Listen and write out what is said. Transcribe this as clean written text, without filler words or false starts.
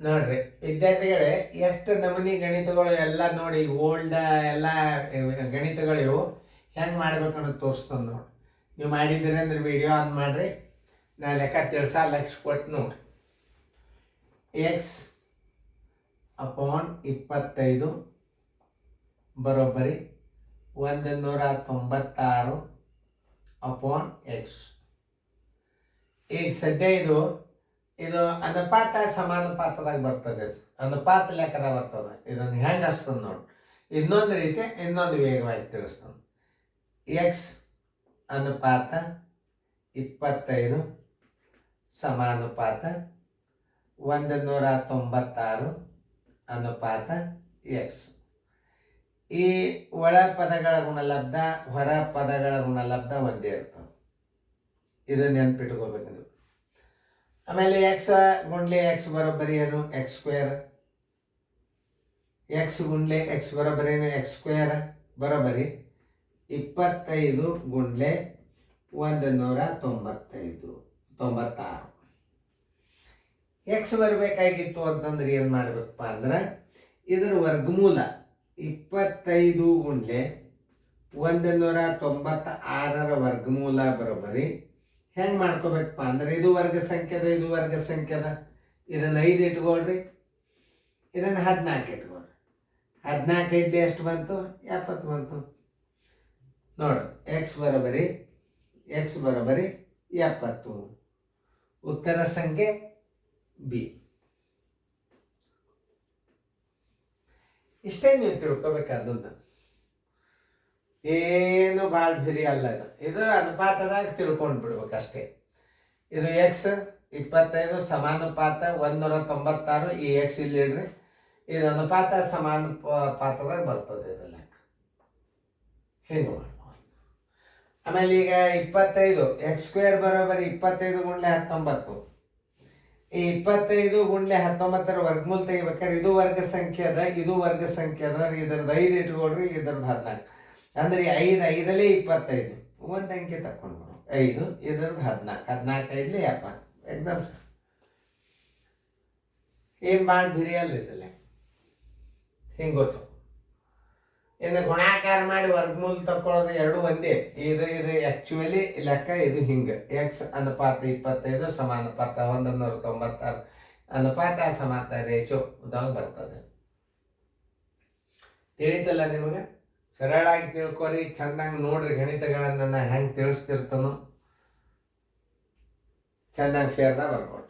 ನೋಡ್ರಿ ವಿದ್ಯಾರ್ಥಿಗಳೇ, ಎಷ್ಟು ನಮೂನಿ ಗಣಿತಗಳು ಎಲ್ಲ ನೋಡಿ, ಓಲ್ಡ್ ಎಲ್ಲ ಗಣಿತಗಳು ಇವು ಹೆಂಗೆ ಮಾಡ್ಬೇಕು ಅನ್ನೋದು ತೋರಿಸ್ತದೆ ನೋಡಿ. ನೀವು ಮಾಡಿದ್ದೀರಿ ಅಂದ್ರೆ ವಿಡಿಯೋ ಆನ್ ಮಾಡಿರಿ, ನಾ ಲೆಕ್ಕ ಲಕ್ಷ ಕೊಟ್ಟು ನೋಡಿ. ಎಕ್ಸ್ ಅಪಾನ್ 25 ಬರೋಬ್ಬರಿ 196 ಅಪಾನ್ ಎಕ್ಸ್. ಈಗ ಸದ್ಯ ಇದು ಅನುಪಾತ ಸಮಾನುಪಾತದಾಗ ಬರ್ತದೆ. ಅನುಪಾತ ಲೆಕ್ಕದಾಗ ಬರ್ತದೆ. ಇದನ್ನು ಹೆಂಗೆ ಹಚ್ತದೆ ನೋಡಿ. ಇನ್ನೊಂದು ರೀತಿ ಇನ್ನೊಂದು ವೇಗವಾಗಿ ತಿಳಿಸ್ತದೆ. ಎಕ್ಸ್ ಅನುಪಾತ 25 ಸಮಾನುಪಾತ 196 ಅನುಪಾತ ಎಕ್ಸ್. ಈ ಒಳ ಪದಗಳ ಗುಣಲಬ್ಧ ಹೊರ ಪದಗಳ ಗುಣಲಬ್ಧ ಒಂದೇ ಇರ್ತದೆ. ಇದನ್ನು ನೆನ್ಪಿಟ್ಕೋಬೇಕು ನೀವು. ಆಮೇಲೆ ಎಕ್ಸ್ ಗುಂಡ್ಲೆ ಎಕ್ಸ್ ಬರೋಬ್ಬರಿ ಏನು? X square. ಎಕ್ಸ್ ಗುಂಡ್ಲೆ ಎಕ್ಸ್ ಬರೋಬ್ಬರಿ ಏನು? ಎಕ್ಸ್ ಸ್ಕ್ವೇರ್ ಬರೋಬ್ಬರಿ 25 ಗುಂಡ್ಲೆ 196. ಎಕ್ಸ್ ಬರಬೇಕಾಗಿತ್ತು ಅಂತಂದ್ರೆ ಏನು ಮಾಡಬೇಕಪ್ಪ ಅಂದ್ರೆ ಇದರ ವರ್ಗಮೂಲ 25 ಗುಂಡ್ಲೆ 196 ವರ್ಗಮೂಲ ಬರೋಬ್ಬರಿ ಹೆಂಗೆ ಮಾಡ್ಕೋಬೇಕಪ್ಪ ಅಂದ್ರೆ ಇದು ವರ್ಗ ಸಂಖ್ಯೆದ, ಇದು ವರ್ಗ ಸಂಖ್ಯೆದ. ಇದನ್ನು 5 ಇಟ್ಕೊಳ್ರಿ, ಇದನ್ನು 14 ಇಟ್ಕೊಳ್ರಿ. 14 5 ಎಷ್ಟು ಬಂತು? 70 ಬಂತು ನೋಡ್ರಿ. ಎಕ್ಸ್ ಬರೋಬ್ಬರಿ 70. ಉತ್ತರ ಸಂಖ್ಯೆ ಬಿ. ಇಷ್ಟೇ ನೀವು ತಿಳ್ಕೊಬೇಕಾದನ್ನ. ಏನು ಭಾಳ ಬಿರಿ ಅಲ್ಲ ಇದು ಅನುಪಾತದಾಗ ತಿಳ್ಕೊಂಡು ಬಿಡ್ಬೇಕಷ್ಟೇ. ಇದು ಎಕ್ಸ್ 25 ಸಮಾನುಪಾತ 196. ಈ ಎಕ್ಸ್ ಇಲ್ಲಿ ಇಡ್ರಿ. ಇದು ಅನುಪಾತ ಸಮಾನುಪಾತದಾಗ ಬರ್ತದೆ. ಇದು ಲೆಕ್ಕ ಹಿಂಗೆ ಮಾಡ್ಬೋದು. ಆಮೇಲೆ ಈಗ 25 ಎಕ್ಸ್ ಸ್ಕ್ವೇರ್ ಬರೋಬ್ಬರಿ 25 ಗುಂಡ್ಲೆ 19. ಈ 25 ಗುಂಡ್ಲೆ 19 ವರ್ಗಮೂಲ ತೆಗಿಬೇಕಾದ್ರೆ ಇದು ವರ್ಗ ಸಂಖ್ಯೆ ಅದ, ಇದು ವರ್ಗ ಸಂಖ್ಯೆ ಅದ. ಇದ್ರದ್ದು 5 ಇಟ್ಕೊಳ್ರಿ, ಇದ್ರದ್ದು 14. ಅಂದ್ರೆ 5 25 ಒಂದು ಅಂಕೆ ತಕೊಂಡು 5, ಇದ್ರದ್ದು 14 5 70. ಎಕ್ದಮ್ ಸರ್. ಏನು ಭಾಳ ಬಿರಿಯಲ್ಲ ಇದಲ್ಲ, ಹಿಂಗೆ ಗೊತ್ತು. ಇನ್ನು ಗುಣಾಕಾರ ಮಾಡಿ ವರ್ಗಮೂಲ ತಕ್ಕೊಳ್ಳೋದು ಎರಡು ಒಂದೇ. ಇದು ಆ್ಯಕ್ಚುಲಿ ಲೆಕ್ಕ ಇದು ಹಿಂಗೆ. ಎಕ್ಸ್ ಅನುಪಾತ 25 ಸಮಾನುಪಾತ 196 ಅನುಪಾತ ಸಮಾತ ರೇಷೋ ಇದಾಗ ಬರ್ತದೆ. ತಿಳಿತಲ್ಲ ನಿಮಗೆ? ಸರಳಾಗಿ ತಿಳ್ಕೊರಿ, ಚೆಂದಾಗಿ ನೋಡ್ರಿ ಗಣಿತಗಳನ್ನು ನಾ ಹೆಂಗೆ ತಿಳಿಸ್ತಿರ್ತಾನೋ. ಚೆಂದಾಗಿ ಫೇರ್ದಾಗ ಬರ್ಕೊಡ್ರಿ.